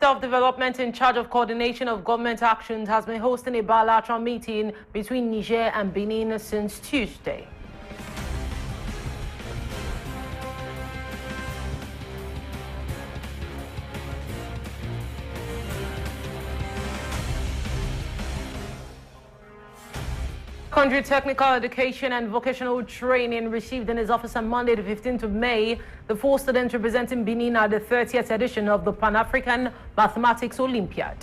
of Development in charge of coordination of government actions has been hosting a bilateral meeting between Niger and Benin since Tuesday. Country Technical Education and Vocational Training received in his office on Monday, the 15th of May, the 4 students representing Benin at the 30th edition of the Pan-African Mathematics Olympiad.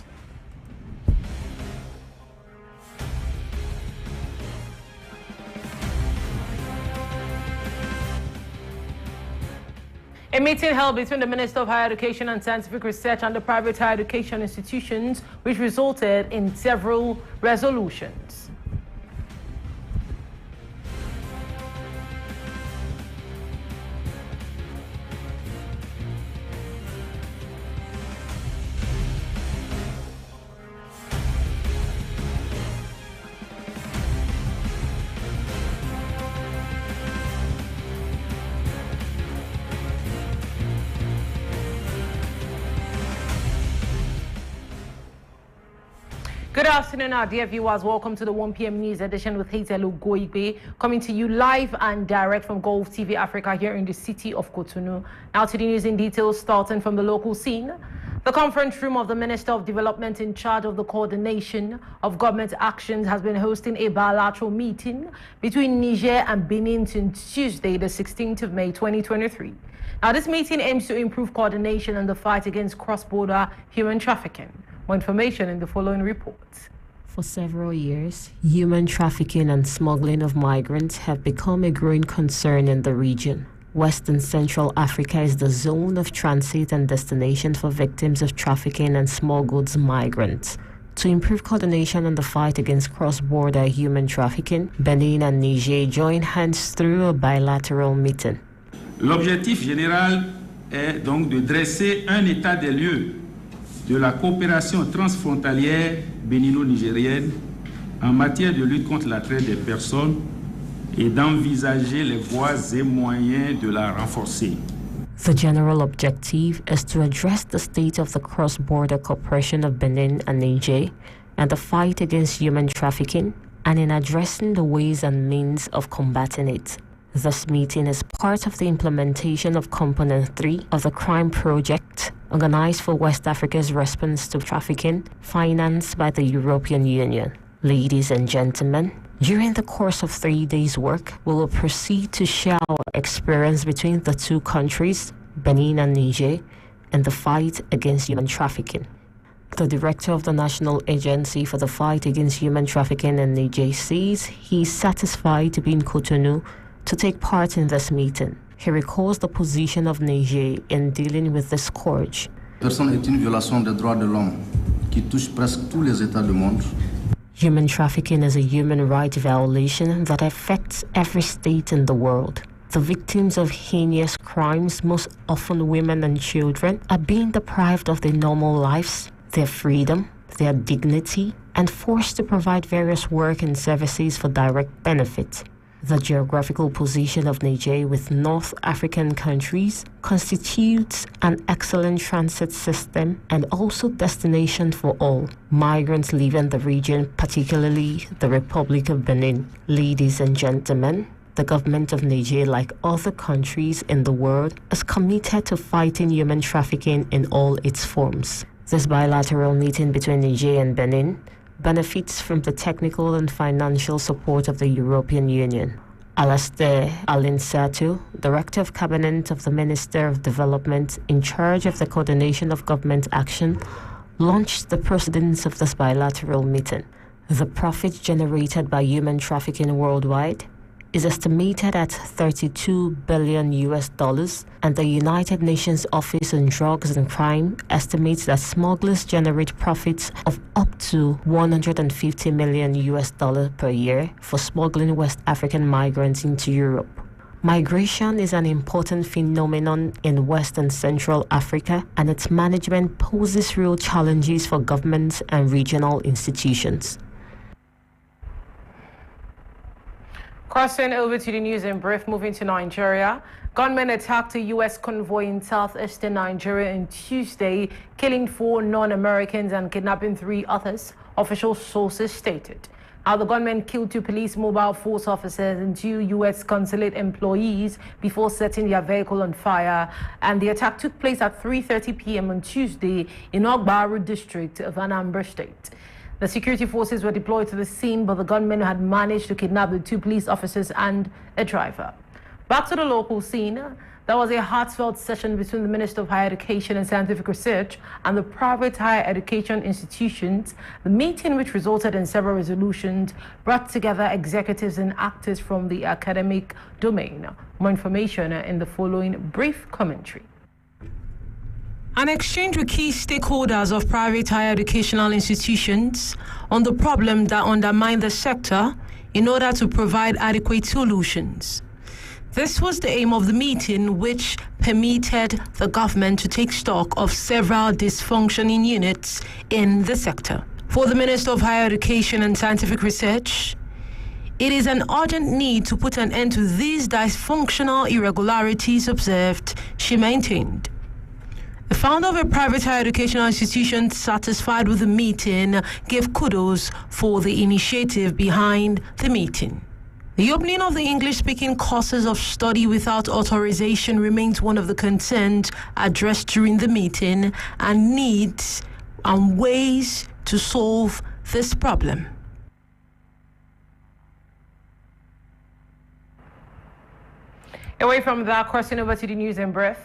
A meeting held between the Minister of Higher Education and Scientific Research and the private higher education institutions, which resulted in several resolutions. Good afternoon, our dear viewers. Welcome to the 1 p.m. news edition with Hazele OGOIGBE, coming to you live and direct from Golfe TV Africa here in the city of Cotonou. Now to the news in detail, starting from the local scene. The conference room of the Minister of Development in charge of the coordination of government actions has been hosting a bilateral meeting between Niger and Benin since Tuesday, the 16th of May 2023. Now, this meeting aims to improve coordination in the fight against cross-border human trafficking. More information in the following report. For several years, human trafficking and smuggling of migrants have become a growing concern in the region. West and Central Africa is the zone of transit and destination for victims of trafficking and small goods migrants. To improve coordination in the fight against cross-border human trafficking, Benin and Niger joined hands through a bilateral meeting. L'objectif général est donc de dresser un état des lieux de la coopération transfrontalière bénino-nigérienne en matière de lutte contre la traite des personnes et d'envisager les voies et moyens de la renforcer. The general objective is to address the state of the cross-border cooperation of Benin and Niger and the fight against human trafficking, and in addressing the ways and means of combating it. This meeting is part of the implementation of Component 3 of the Crime Project, organized for West Africa's response to trafficking, financed by the European Union. Ladies and gentlemen, during the course of 3 days' work, we will proceed to share our experience between the two countries, Benin and Niger, in the fight against human trafficking. The director of the National Agency for the Fight Against Human Trafficking in Niger says he is satisfied to be in Cotonou to take part in this meeting. He recalls the position of Niger in dealing with this scourge. Personne est une violation des droits de l'homme qui touche presque tous les États du monde. Human trafficking is a human rights violation that affects every state in the world. The victims of heinous crimes, most often women and children, are being deprived of their normal lives, their freedom, their dignity, and forced to provide various work and services for direct benefit. The geographical position of Niger with North African countries constitutes an excellent transit system and also destination for all migrants leaving the region, particularly the Republic of Benin. Ladies and gentlemen, the government of Niger, like other countries in the world, is committed to fighting human trafficking in all its forms. This bilateral meeting between Niger and Benin benefits from the technical and financial support of the European Union. Alastair Alinsatu, Director of Cabinet of the Minister of Development in charge of the coordination of government action, launched the proceedings of this bilateral meeting. The profit generated by human trafficking worldwide is estimated at $32 billion, and the United Nations Office on Drugs and Crime estimates that smugglers generate profits of up to $150 million per year for smuggling West African migrants into Europe. Migration is an important phenomenon in West and Central Africa, and its management poses real challenges for governments and regional institutions. Crossing over to the news in brief, moving to Nigeria. Gunmen attacked a U.S. convoy in southeastern Nigeria on Tuesday, killing 4 non-Americans and kidnapping 3 others, official sources stated. Now, the gunmen killed 2 police mobile force officers and 2 U.S. consulate employees before setting their vehicle on fire. And the attack took place at 3:30 p.m. on Tuesday in Ogbaru district of Anambra State. The security forces were deployed to the scene, but the gunmen had managed to kidnap the 2 police officers and a driver. Back to the local scene, there was a heartfelt session between the Minister of Higher Education and Scientific Research and the private higher education institutions. The meeting, which resulted in several resolutions, brought together executives and actors from the academic domain. More information in the following brief commentary. An exchange with key stakeholders of private higher educational institutions on the problem that undermine the sector in order to provide adequate solutions. This was the aim of the meeting, which permitted the government to take stock of several dysfunctioning units in the sector. For the Minister of Higher Education and Scientific Research, it is an urgent need to put an end to these dysfunctional irregularities observed, she maintained. The founder of a private higher educational institution, satisfied with the meeting, gave kudos for the initiative behind the meeting. The opening of the English-speaking courses of study without authorization remains one of the concerns addressed during the meeting and needs and ways to solve this problem. Away from that, crossing over to the news in brief.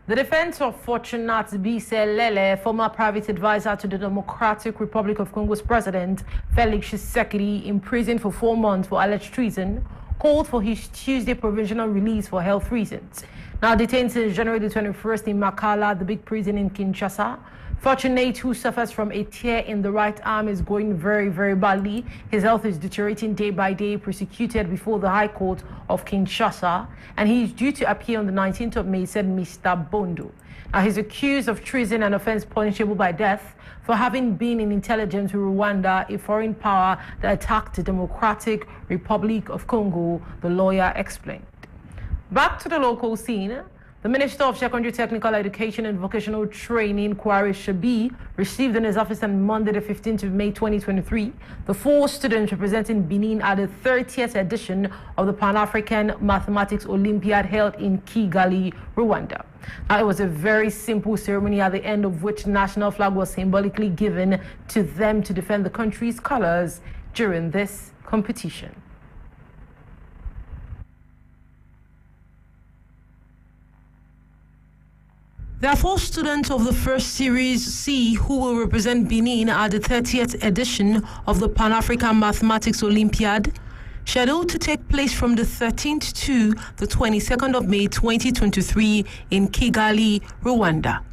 The defense of Fortunat Biselele, former private advisor to the Democratic Republic of Congo's president, Felix Tshisekedi, imprisoned for 4 months for alleged treason, called for his Tuesday provisional release for health reasons. Now detained since January the 21st in Makala, the big prison in Kinshasa, Fortunate, who suffers from a tear in the right arm, is going very, very badly. His health is deteriorating day by day, prosecuted before the High Court of Kinshasa, and he is due to appear on the 19th of May, said Mr. Bondo. Now, he's accused of treason, an offense punishable by death, for having been in intelligence to Rwanda, a foreign power that attacked the Democratic Republic of Congo, the lawyer explained. Back to the local scene. The Minister of Secondary Technical Education and Vocational Training, Kware Shabi, received in his office on Monday, the 15th of May 2023, the 4 students representing Benin at the 30th edition of the Pan-African Mathematics Olympiad held in Kigali, Rwanda. Now, it was a very simple ceremony, at the end of which the national flag was symbolically given to them to defend the country's colors during this competition. There are 4 students of the first Series C who will represent Benin at the 30th edition of the Pan-African Mathematics Olympiad, scheduled to take place from the 13th to the 22nd of May 2023 in Kigali, Rwanda.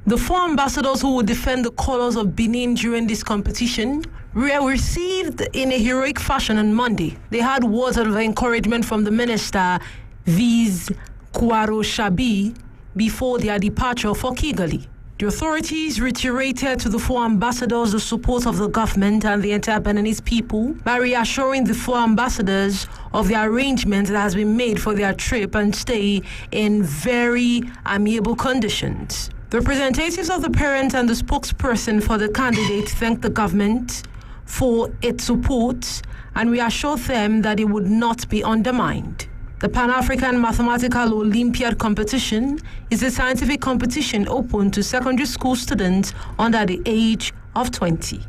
The 4 ambassadors who will defend the colors of Benin during this competition were received in a heroic fashion on Monday. They had words of encouragement from the minister, Vice Kware Shabi, before their departure for Kigali. The authorities reiterated to the 4 ambassadors the support of the government and the entire Beninese people by reassuring the 4 ambassadors of the arrangement that has been made for their trip and stay in very amiable conditions. The representatives of the parents and the spokesperson for the candidate thanked the government for its support and reassured them that it would not be undermined. The Pan-African Mathematical Olympiad competition is a scientific competition open to secondary school students under the age of 20.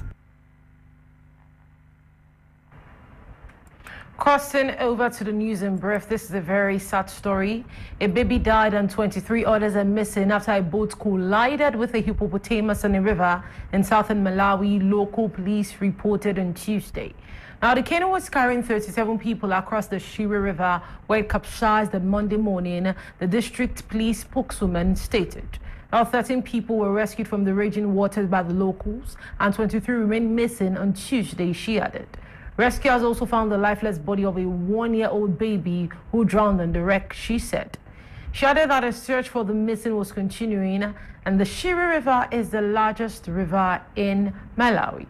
Crossing over to the news in brief, this is a very sad story. A baby died and 23 others are missing after a boat collided with a hippopotamus in a river in southern Malawi, local police reported on Tuesday. Now, the canoe was carrying 37 people across the Shire River, where it capsized on Monday morning, the district police spokeswoman stated. Now, 13 people were rescued from the raging waters by the locals, and 23 remain missing on Tuesday, she added. Rescuers also found the lifeless body of a 1-year-old baby who drowned in the wreck, she said. She added that a search for the missing was continuing, and the Shire River is the largest river in Malawi.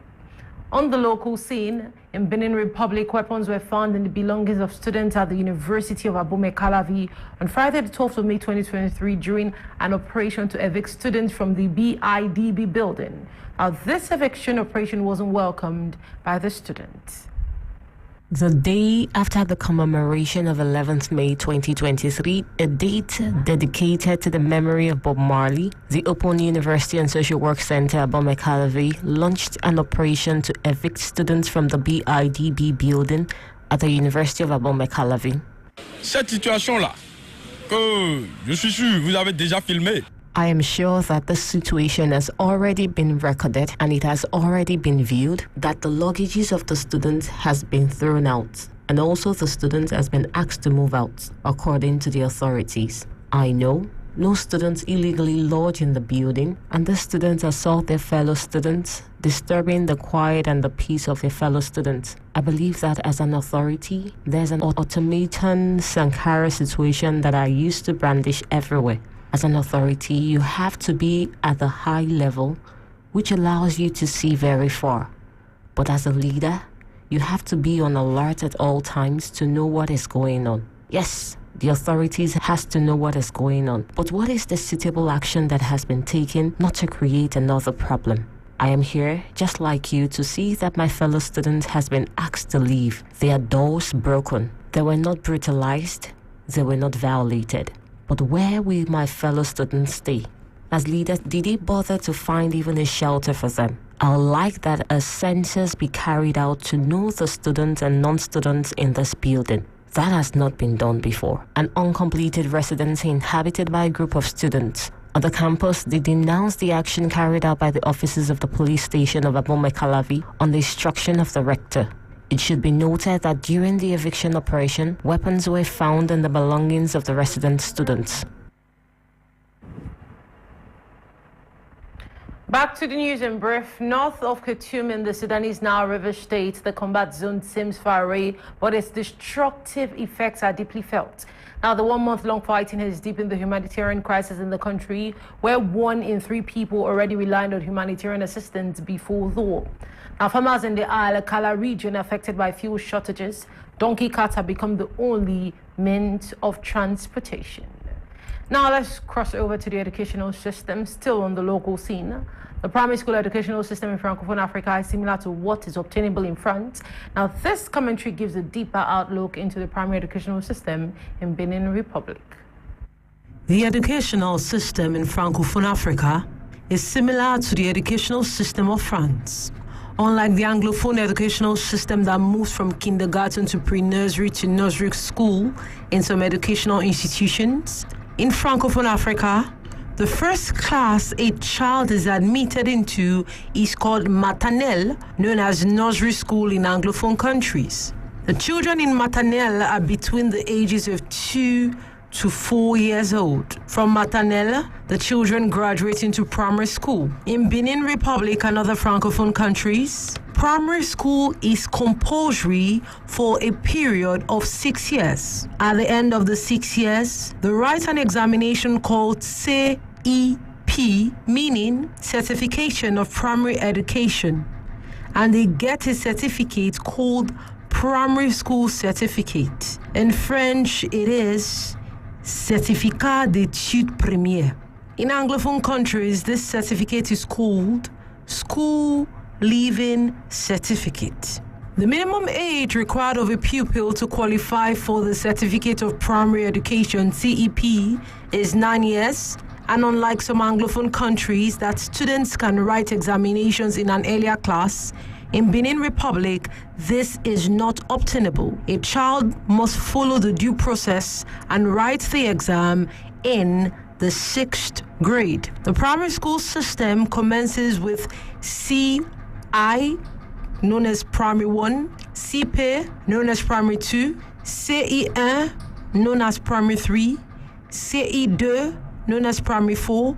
On the local scene in Benin Republic, weapons were found in the belongings of students at the University of Abomey-Calavi on Friday, the 12th of May 2023, during an operation to evict students from the BIDB building. Now, this eviction operation wasn't welcomed by the students. The day after the commemoration of 11th May 2023, a date dedicated to the memory of Bob Marley, the Open University and Social Work Center at Abomey-Calavi launched an operation to evict students from the BIDB building at the University of Abomey-Calavi. Cette situation-là, que je suis sûr vous avez déjà filmé. I am sure that this situation has already been recorded and it has already been viewed, that the luggages of the students has been thrown out and also the student has been asked to move out, according to the authorities. I know no students illegally lodge in the building and the students assault their fellow students, disturbing the quiet and the peace of their fellow students. I believe that as an authority, there's an automaton Sankara situation that I used to brandish everywhere. As an authority, you have to be at the high level, which allows you to see very far. But as a leader, you have to be on alert at all times to know what is going on. Yes, the authorities has to know what is going on. But what is the suitable action that has been taken not to create another problem? I am here, just like you, to see that my fellow students has been asked to leave. Their doors broken. They were not brutalized. They were not violated. But where will my fellow students stay? As leaders, did they bother to find even a shelter for them? I would like that a census be carried out to know the students and non-students in this building. That has not been done before. An uncompleted residency inhabited by a group of students. On the campus, they denounced the action carried out by the officers of the police station of Abomey-Calavi on the instruction of the rector. It should be noted that during the eviction operation, weapons were found in the belongings of the resident students. Back to the news in brief. North of Khartoum in the Sudanese Nile River state, the combat zone seems far away, but its destructive effects are deeply felt. Now, the one-month-long fighting has deepened the humanitarian crisis in the country, where 1 in 3 people already relied on humanitarian assistance before the war. Now, farmers in the Al-Kala region affected by fuel shortages, donkey carts have become the only means of transportation. Now, let's cross over to the educational system, still on the local scene. The primary school educational system in Francophone Africa is similar to what is obtainable in France. Now, this commentary gives a deeper outlook into the primary educational system in Benin Republic. The educational system in Francophone Africa is similar to the educational system of France. Unlike the Anglophone educational system that moves from kindergarten to pre-nursery to nursery school in some educational institutions, in Francophone Africa, the first class a child is admitted into is called maternelle, known as nursery school in Anglophone countries. The children in maternelle are between the ages of 2 to 4 years old. From maternelle, the children graduate into primary school. In Benin Republic and other Francophone countries, primary school is compulsory for a period of 6 years. At the end of the 6 years, they write an examination called CEP, meaning Certification of Primary Education, and they get a certificate called Primary School Certificate. In French, it is Certificat d'études premières. In Anglophone countries, this certificate is called School Leaving Certificate. The minimum age required of a pupil to qualify for the Certificate of Primary Education, CEP, is 9 years, and unlike some Anglophone countries that students can write examinations in an earlier class, in Benin Republic, this is not obtainable. A child must follow the due process and write the exam in the 6th grade. The primary school system commences with CI, known as Primary 1, CP, known as Primary 2, CI1, known as Primary 3, CI2, known as Primary 4,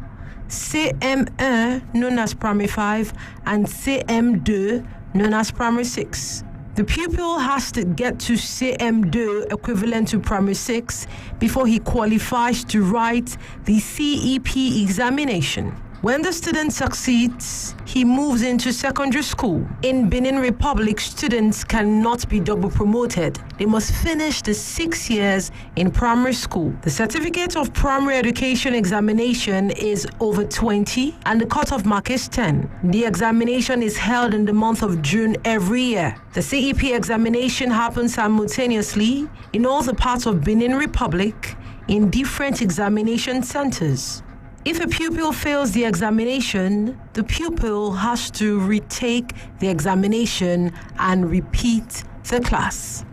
CM1, known as Primary 5, and CM2, known as Primary 6. The pupil has to get to CM2, equivalent to Primary 6, before he qualifies to write the CEP examination. When the student succeeds, he moves into secondary school. In Benin Republic, students cannot be double promoted. They must finish the 6 years in primary school. The certificate of primary education examination is over 20 and the cutoff mark is 10. The examination is held in the month of June every year. The CEP examination happens simultaneously in all the parts of Benin Republic in different examination centers. If a pupil fails the examination, the pupil has to retake the examination and repeat the class.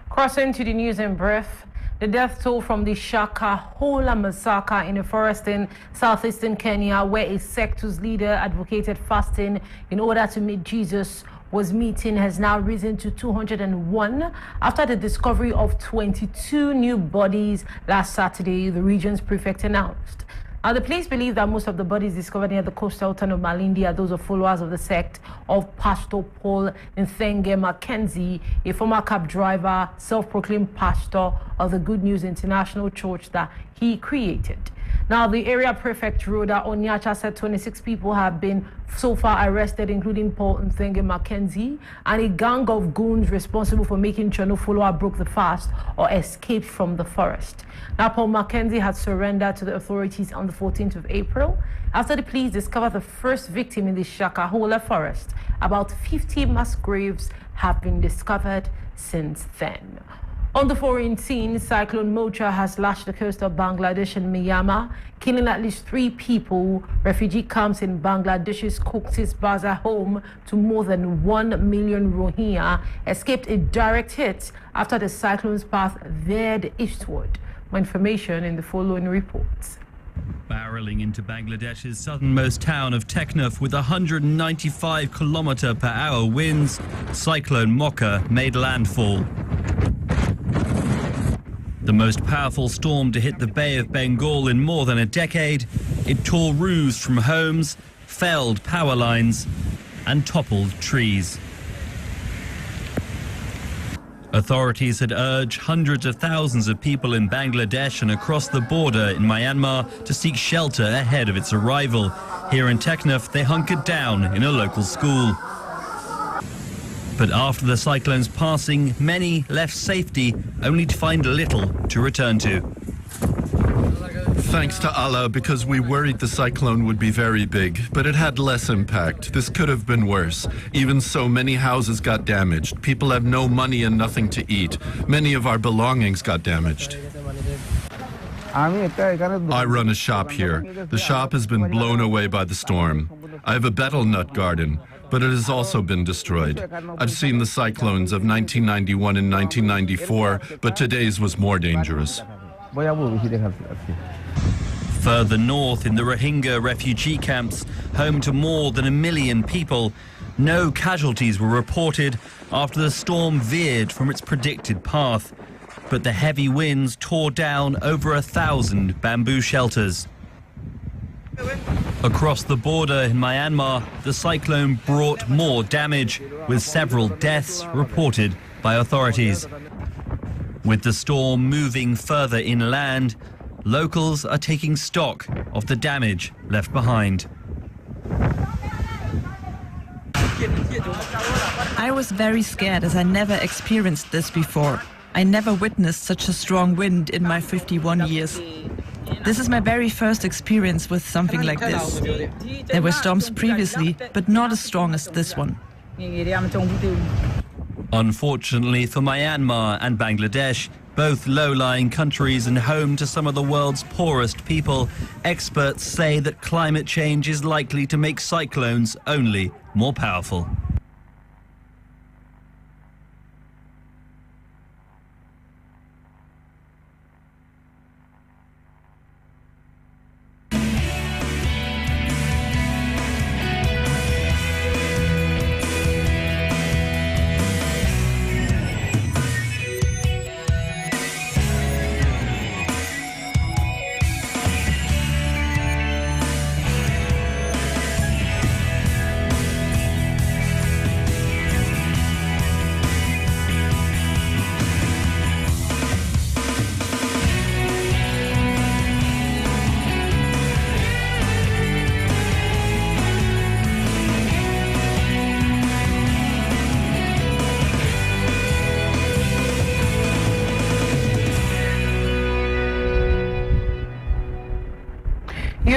Crossing to the news in brief, the death toll from the Shakahola massacre in a forest in southeastern Kenya, where a sect whose leader advocated fasting in order to meet Jesus was meeting, has now risen to 201 after the discovery of 22 new bodies last Saturday, the region's prefect announced. Now, the police believe that most of the bodies discovered near the coastal town of Malindi are those of followers of the sect of Pastor Paul Nthenge Mackenzie, a former cab driver, self-proclaimed pastor of the Good News International Church that he created. Now, the area prefect, Rhoda Onyacha, said 26 people have been so far arrested, including Paul Nthenge Mackenzie and a gang of goons responsible for making sure no follower broke the fast or escaped from the forest. Now, Paul Mackenzie had surrendered to the authorities on the 14th of April after the police discovered the first victim in the Shakahola forest. About 50 mass graves have been discovered since then. On the foreign scene, Cyclone Mocha has lashed the coast of Bangladesh and Myanmar, killing at least 3 people. Refugee camps in Bangladesh's Cox's Bazar, home to more than 1 million Rohingya, escaped a direct hit after the cyclone's path veered eastward. More information in the following reports. Barreling into Bangladesh's southernmost town of Teknaf with 195 km/h winds, Cyclone Mocha made landfall. The most powerful storm to hit the Bay of Bengal in more than a decade, it tore roofs from homes, felled power lines and toppled trees. Authorities had urged hundreds of thousands of people in Bangladesh and across the border in Myanmar to seek shelter ahead of its arrival. Here in Teknaf, they hunkered down in a local school. But after the cyclone's passing, many left safety only to find little to return to. Thanks to Allah, because we worried the cyclone would be very big, but it had less impact. This could have been worse. Even so, many houses got damaged. People have no money and nothing to eat. Many of our belongings got damaged. I run a shop here. The shop has been blown away by the storm. I have a betel nut garden, but it has also been destroyed. I've seen the cyclones of 1991 and 1994, but today's was more dangerous. Further north in the Rohingya refugee camps, home to more than 1 million people, no casualties were reported after the storm veered from its predicted path. But the heavy winds tore down over 1,000 bamboo shelters. Across the border in Myanmar, the cyclone brought more damage, with several deaths reported by authorities. With the storm moving further inland, locals are taking stock of the damage left behind. I was very scared as I never experienced this before. I never witnessed such a strong wind in my 51 years. This is my very first experience with something like this. There were storms previously, but not as strong as this one. Unfortunately for Myanmar and Bangladesh, both low-lying countries and home to some of the world's poorest people, experts say that climate change is likely to make cyclones only more powerful.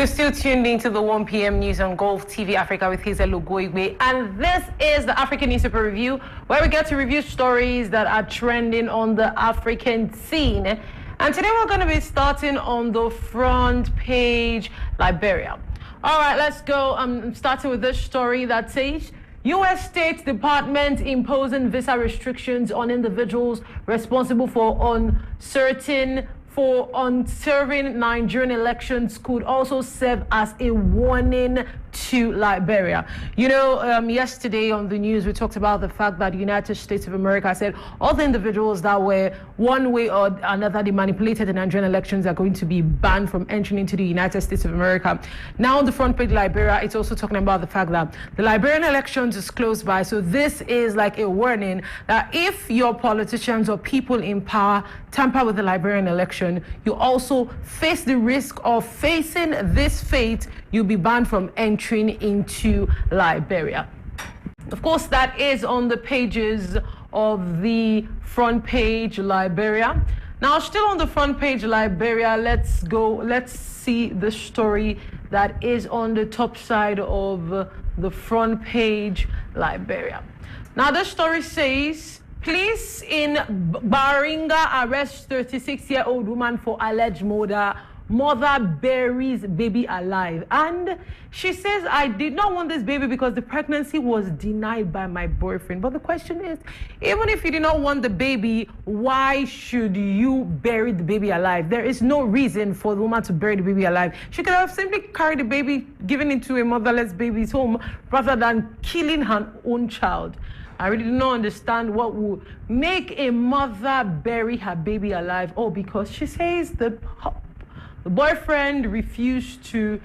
You're still tuned into the 1 p.m. news on Golfe TV Africa with Hazele, OGOIGBE, and this is the African Newspaper Review, where we get to review stories that are trending on the African scene. And today we're going to be starting on the front page, Liberia. All right, let's go. I'm starting with this story that says, U.S. State Department imposing visa restrictions on individuals responsible for unserving Nigerian elections could also serve as a warning to Liberia. You know, yesterday on the news, we talked about the fact that the United States of America said all the individuals that were one way or another, they manipulated the Nigerian elections are going to be banned from entering into the United States of America. Now on the front page, Liberia, it's also talking about the fact that the Liberian elections is close by. So this is like a warning that if your politicians or people in power tamper with the Liberian election, you also face the risk of facing this fate. You'll be banned from entering into Liberia. Of course, that is on the pages of the front page, Liberia. Now, still on the front page, Liberia, let's see the story that is on the top side of the front page, Liberia. Now, the story says, police in Baringa arrest 36-year-old woman for alleged murder. Mother buries baby alive, and she says, I did not want this baby because the pregnancy was denied by my boyfriend. But the question is, even if you did not want the baby, why should you bury the baby alive? There is no reason for the woman to bury the baby alive. She could have simply carried the baby, given it to a motherless baby's home, rather than killing her own child. I really do not understand what would make a mother bury her baby alive. Oh, because she says the boyfriend refused to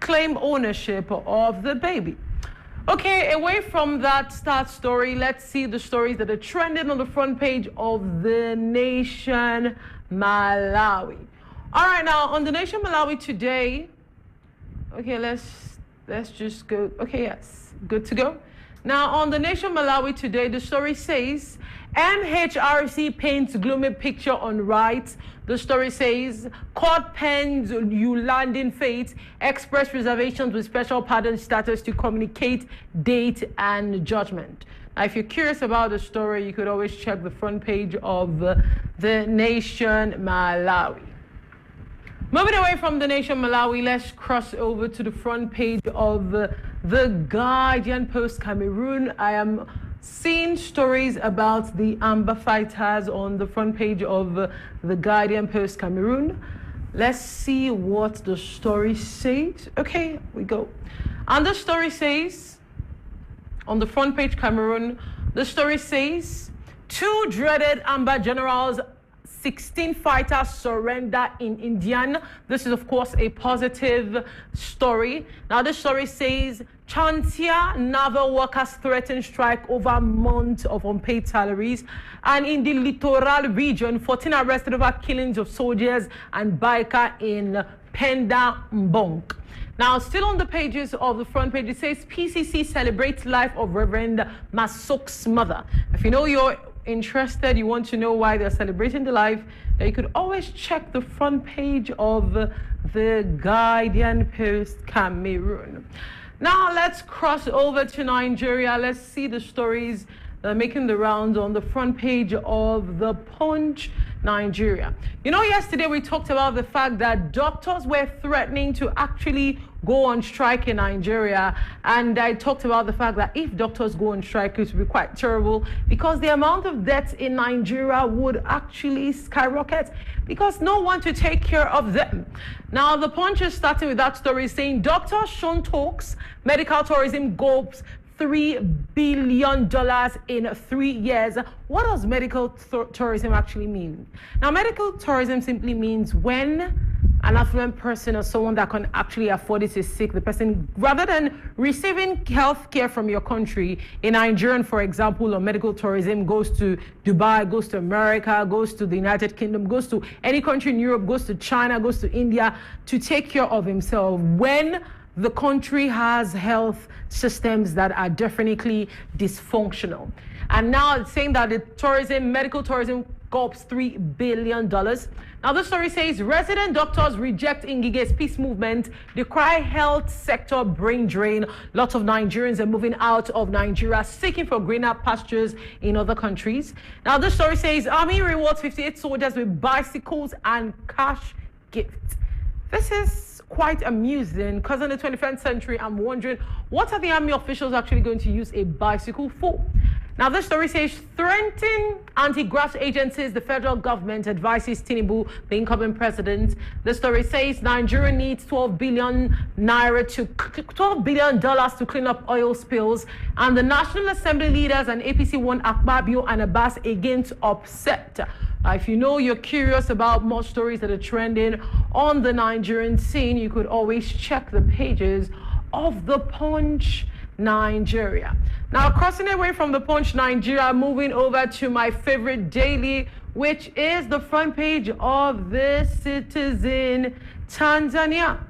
claim ownership of the baby. Okay, away from that start story, let's see the stories that are trending on the front page of The Nation Malawi. All right, now on The Nation Malawi today, okay, let's just go. Okay, yes, good to go. Now on The Nation Malawi today, the story says, NHRC paints gloomy picture on rights. The story says, court pens you landing fate, express reservations with special pardon status to communicate date and judgment. Now, if you're curious about the story, you could always check the front page of The Nation Malawi. Moving away from The Nation Malawi, let's cross over to the front page of The Guardian Post Cameroon. I am seeing stories about the Amber fighters on the front page of The Guardian Post Cameroon. Let's see what the story says. Okay, we go. And the story says, on the front page Cameroon, the story says, 2 dreaded Amber generals, 16 fighters surrender in Indian. This is, of course, a positive story. Now, the story says, Chantia naval workers threaten strike over months of unpaid salaries. And in the littoral region, 14 arrested over killings of soldiers and biker in Penda Mbonk. Now, still on the pages of the front page, it says, PCC celebrates life of Reverend Masok's mother. If you know you're interested, you want to know why they're celebrating the life, you could always check the front page of The Guardian Post Cameroon. Now let's cross over to Nigeria. Let's see the stories that are making the rounds on the front page of The Punch, Nigeria. You know, yesterday we talked about the fact that doctors were threatening to actually go on strike in Nigeria, and I talked about the fact that if doctors go on strike, it would be quite terrible because the amount of deaths in Nigeria would actually skyrocket because no one to take care of them. Now, The Punch is starting with that story saying, Dr. Sean talks, medical tourism gulps $3 billion in 3 years. What does medical tourism actually mean? Now, medical tourism simply means when an affluent person or someone that can actually afford it is sick, the person, rather than receiving health care from your country, a Nigerian, for example, or medical tourism goes to Dubai, goes to America, goes to the United Kingdom, goes to any country in Europe, goes to China, goes to India to take care of himself. When the country has health systems that are definitely dysfunctional. And now it's saying that the medical tourism gulps $3 billion. Now the story says resident doctors reject Ngige's peace movement, decry health sector brain drain. Lots of Nigerians are moving out of Nigeria, seeking for greener pastures in other countries. Now the story says Army rewards 58 soldiers with bicycles and cash gifts. This is quite amusing because in the 21st century, I'm wondering, what are the army officials actually going to use a bicycle for? Now, this story says, threatening anti-graft agencies, the federal government advises Tinubu, the incoming president. The story says Nigeria needs $12 billion to clean up oil spills. And the National Assembly leaders and APC won Akpabio and Abbas against upset. If you know you're curious about more stories that are trending on the Nigerian scene, you could always check the pages of The Punch Nigeria. Now, crossing away from The Punch Nigeria, moving over to my favorite daily, which is the front page of The Citizen Tanzania.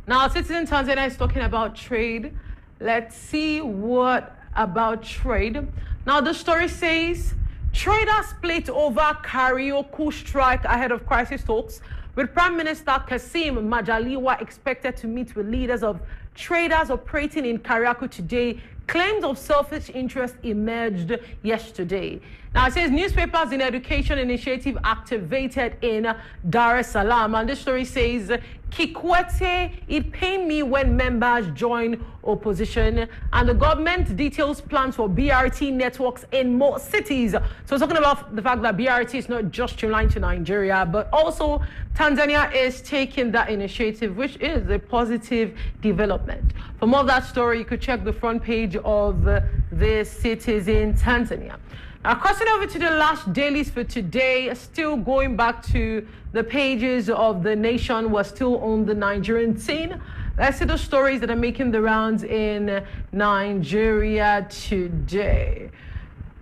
Now, Citizen Tanzania is talking about trade. Let's see what about trade. Now, the story says traders split over Karaoke strike ahead of crisis talks, with Prime Minister Kassim Majaliwa expected to meet with leaders of traders operating in Karaoke today. Claims of selfish interest emerged yesterday. Now, it says newspapers in education initiative activated in Dar es Salaam. And this story says, Kikwete, it pained me when members join opposition. And the government details plans for BRT networks in more cities. So talking about the fact that BRT is not just streamlined to Nigeria, but also Tanzania is taking that initiative, which is a positive development. For more of that story, you could check the front page of The Citizen Tanzania. Now, crossing over to the last dailies for today, still going back to the pages of The Nation, we're still on the Nigerian scene. Let's see the stories that are making the rounds in Nigeria today.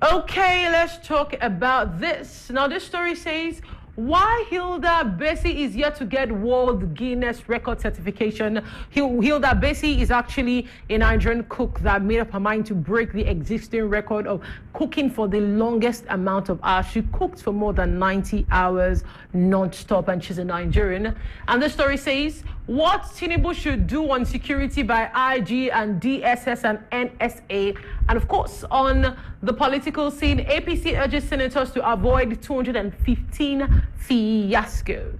Okay, let's talk about this. Now, this story says, why Hilda Bessie is yet to get World Guinness Record certification. Hilda Bessie is actually a Nigerian cook that made up her mind to break the existing record of cooking for the longest amount of hours. She cooked for more than 90 hours non-stop, and she's a Nigerian. And the story says, what Tinubu should do on security by IG and DSS and NSA. And of course, on the political scene, APC urges senators to avoid 215 fiasco.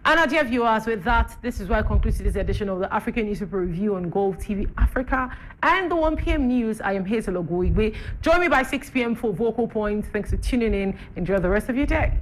And our dear viewers, with that, this is where I conclude this edition of the African Newspaper Review on Golfe TV Africa and the 1 p.m. news. I am Hazele. Join me by 6 p.m. for Vocal Points. Thanks for tuning in. Enjoy the rest of your day.